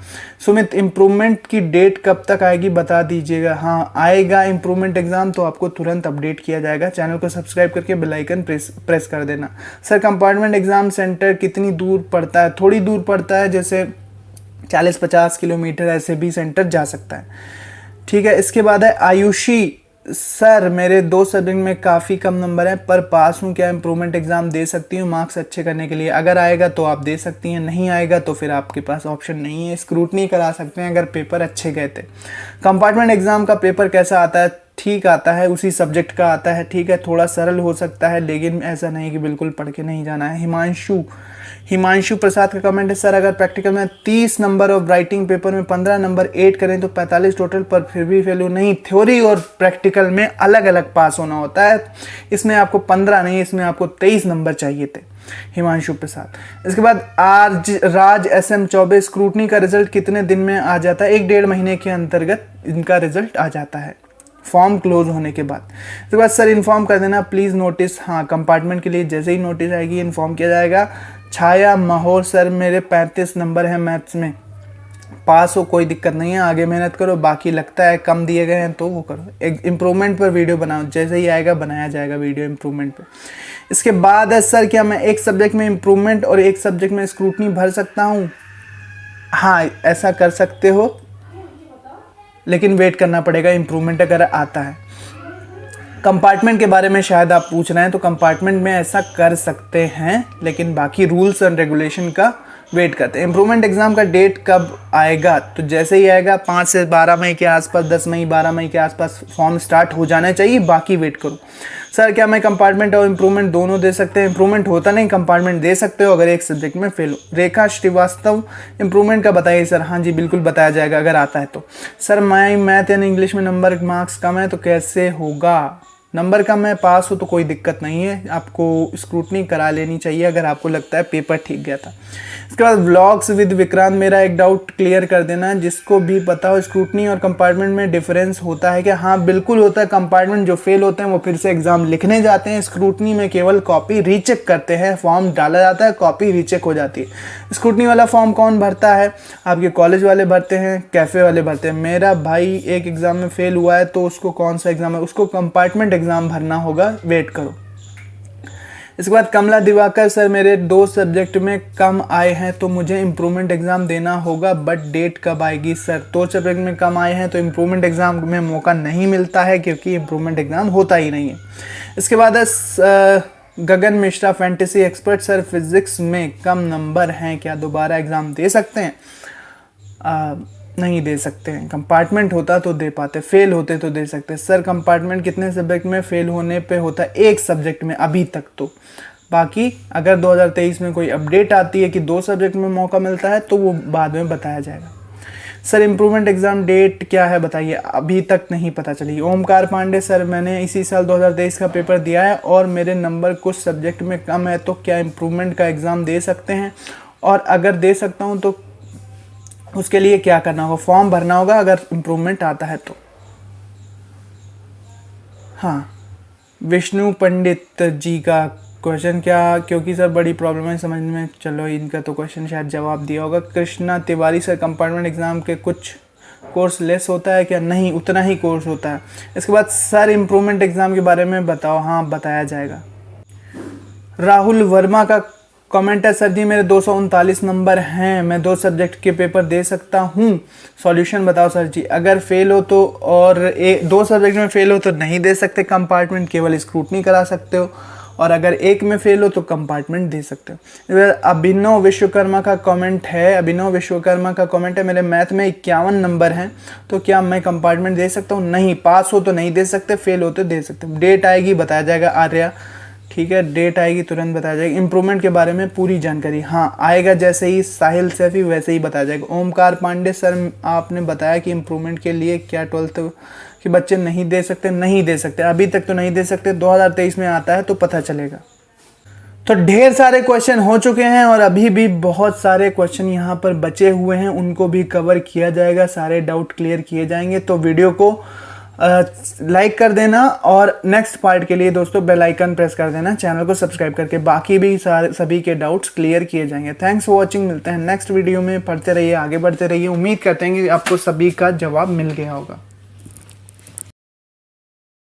सुमित, इम्प्रूवमेंट की डेट कब तक आएगी बता दीजिएगा। हाँ, आएगा इम्प्रूवमेंट एग्जाम तो आपको तुरंत अपडेट किया जाएगा। चैनल को सब्सक्राइब करके बेल आइकन प्रेस कर देना। सर कंपार्टमेंट एग्जाम सेंटर कितनी दूर पड़ता है? थोड़ी दूर पड़ता है, जैसे 40-50 किलोमीटर ऐसे भी सेंटर जा सकता है। ठीक है। इसके बाद है आयुषी, सर मेरे 2 सब्जेक्ट में काफ़ी कम नंबर हैं पर पास हूँ, क्या इम्प्रूवमेंट एग्ज़ाम दे सकती हूँ मार्क्स अच्छे करने के लिए? अगर आएगा तो आप दे सकती हैं, नहीं आएगा तो फिर आपके पास ऑप्शन नहीं है। स्क्रूटनी करा सकते हैं अगर पेपर अच्छे गए थे। कंपार्टमेंट एग्ज़ाम का पेपर कैसा आता है? ठीक आता है, उसी सब्जेक्ट का आता है। ठीक है, थोड़ा सरल हो सकता है लेकिन ऐसा नहीं कि बिल्कुल पढ़ के नहीं जाना है। हिमांशु प्रसाद का कमेंट है, सर अगर प्रैक्टिकल में 30 नंबर और राइटिंग पेपर में 15 नंबर 8 करें तो 45 टोटल पर फिर भी फेल हो? नहीं, थ्योरी और प्रैक्टिकल में अलग अलग पास होना होता है। इसमें आपको 15 नहीं, इसमें आपको 23 नंबर चाहिए थे। हिमांशु प्रसाद। इसके बाद राज SM चौबे, स्क्रूटनी का रिजल्ट कितने दिन में आ जाता है? 1-1.5 महीने के अंतर्गत इनका रिजल्ट आ जाता है, फॉर्म क्लोज होने के बाद। इसके बाद सर इन्फॉर्म कर देना प्लीज़ नोटिस। हाँ, कंपार्टमेंट के लिए जैसे ही नोटिस आएगी इन्फॉर्म किया जाएगा। छाया महोर, सर मेरे 35 नंबर हैं मैथ्स में, पास हो कोई दिक्कत नहीं है, आगे मेहनत करो, बाकी लगता है कम दिए गए हैं तो वो करो। एक इम्प्रूवमेंट पर वीडियो बनाओ, जैसे ही आएगा बनाया जाएगा वीडियो इम्प्रूवमेंट पर। इसके बाद है, सर क्या मैं एक सब्जेक्ट में इम्प्रूवमेंट और एक सब्जेक्ट में स्क्रूटनी भर सकता हूँ? हाँ, ऐसा कर सकते हो लेकिन वेट करना पड़ेगा इम्प्रूवमेंट अगर आता है। कंपार्टमेंट के बारे में शायद आप पूछ रहे हैं, तो कंपार्टमेंट में ऐसा कर सकते हैं लेकिन बाकी रूल्स एंड रेगुलेशन का वेट करते हैं। इम्प्रूवमेंट एग्जाम का डेट कब आएगा? तो जैसे ही आएगा 5 से 12 मई के आसपास, 10 मई 12 मई के आसपास फॉर्म स्टार्ट हो जाना चाहिए, बाकी वेट करो। सर क्या मैं कंपार्टमेंट और इम्प्रूवमेंट दोनों दे सकते हैं? इम्प्रूवमेंट होता नहीं, कंपार्टमेंट दे सकते हो अगर एक सब्जेक्ट में फेल हो। रेखा श्रीवास्तव, इम्प्रूवमेंट का बताइए सर। हाँ जी, बिल्कुल बताया जाएगा अगर आता है तो। सर मैं मैथ एंड इंग्लिश में नंबर मार्क्स कम है तो कैसे होगा? नंबर कम है, पास हो तो कोई दिक्कत नहीं है, आपको स्क्रूटनी करा लेनी चाहिए अगर आपको लगता है पेपर ठीक गया था। इसके बाद व्लॉग्स विद विक्रांत, मेरा एक डाउट क्लियर कर देना, जिसको भी पता हो स्क्रूटनी और कंपार्टमेंट में डिफरेंस होता है क्या? हाँ बिल्कुल होता है। कंपार्टमेंट जो फेल होते हैं वो फिर से एग्जाम लिखने जाते हैं, स्क्रूटनी में केवल कॉपी रीचेक करते हैं, फॉर्म डाला जाता है, कॉपी रीचेक हो जाती है। स्क्रूटनी वाला फॉर्म कौन भरता है? आपके कॉलेज वाले भरते हैं, कैफ़े वाले भरते हैं। मेरा भाई एक एग्ज़ाम में फेल हुआ है तो उसको कौन सा एग्ज़ाम है? उसको कंपार्टमेंट एग्ज़ाम भरना होगा, वेट करो। इसके बाद कमला दिवाकर, सर मेरे 2 सब्जेक्ट में कम आए हैं तो मुझे इम्प्रूवमेंट एग्ज़ाम देना होगा, बट डेट कब आएगी? सर 2 सब्जेक्ट में कम आए हैं तो इम्प्रूवमेंट एग्ज़ाम में मौका नहीं मिलता है क्योंकि इम्प्रूवमेंट एग्ज़ाम होता ही नहीं है। इसके बाद Gagan Mishra, fantasy expert, sir physics में कम नंबर हैं, क्या दोबारा एग्ज़ाम दे सकते हैं? नहीं दे सकते हैं। कंपार्टमेंट होता तो दे पाते, फेल होते तो दे सकते। सर कंपार्टमेंट कितने सब्जेक्ट में फेल होने पे होता है? 1 सब्जेक्ट में अभी तक तो। बाकी अगर 2023 में कोई अपडेट आती है कि 2 सब्जेक्ट में मौका मिलता है तो वो बाद में बताया जाएगा। सर इम्प्रूवमेंट एग्ज़ाम डेट क्या है बताइए? अभी तक नहीं पता चली। ओमकार पांडे, सर मैंने इसी साल 2023 का पेपर दिया है और मेरे नंबर कुछ सब्जेक्ट में कम है तो क्या इम्प्रूवमेंट का एग्ज़ाम दे सकते हैं? और अगर दे सकता हूँ तो उसके लिए क्या करना होगा? फॉर्म भरना होगा अगर इम्प्रूवमेंट आता है तो। हाँ, विष्णु पंडित जी का क्वेश्चन, क्या क्योंकि सर बड़ी प्रॉब्लम है समझ में, चलो इनका तो क्वेश्चन शायद जवाब दिया होगा। Krishna Tiwari, sir compartment exam के कुछ कोर्स लेस होता है क्या? नहीं, उतना ही कोर्स होता है। इसके बाद सर इम्प्रूवमेंट एग्ज़ाम के बारे में बताओ। हाँ बताया जाएगा। राहुल वर्मा का कमेंट है, सर जी मेरे 239 नंबर हैं, मैं 2 सब्जेक्ट के पेपर दे सकता हूँ, सॉल्यूशन बताओ सर जी। अगर फेल हो तो और 2 सब्जेक्ट में फेल हो तो नहीं दे सकते कंपार्टमेंट, केवल स्क्रूटनी करा सकते हो, और अगर एक में फेल हो तो कंपार्टमेंट दे सकते हो। अभिनव विश्वकर्मा का कमेंट है, मेरे मैथ में 51 नंबर हैं तो क्या मैं कंपार्टमेंट दे सकता हूँ? नहीं, पास हो तो नहीं दे सकते, फेल हो तो दे सकते। डेट आएगी बताया जाएगा। आर्या, ठीक है, डेट आएगी तुरंत बताया जाएगा। इम्प्रूवमेंट के बारे में पूरी जानकारी, हाँ आएगा, जैसे ही साहिल सैफी वैसे ही बताया जाएगा। ओमकार पांडे, सर आपने बताया कि इम्प्रूवमेंट के लिए क्या 12th के बच्चे नहीं दे सकते? नहीं दे सकते, अभी तक तो नहीं दे सकते, 2023 में आता है तो पता चलेगा। तो ढेर सारे क्वेश्चन हो चुके हैं और अभी भी बहुत सारे क्वेश्चन यहाँ पर बचे हुए हैं, उनको भी कवर किया जाएगा, सारे डाउट क्लियर किए जाएंगे। तो वीडियो को लाइक कर देना और नेक्स्ट पार्ट के लिए दोस्तों बेल आइकन प्रेस कर देना, चैनल को सब्सक्राइब करके बाकी भी सारे सभी के डाउट्स क्लियर किए जाएंगे। थैंक्स फॉर वॉचिंग, मिलते हैं नेक्स्ट वीडियो में। पढ़ते रहिए, आगे बढ़ते रहिए। उम्मीद करते हैं कि आपको सभी का जवाब मिल गया होगा।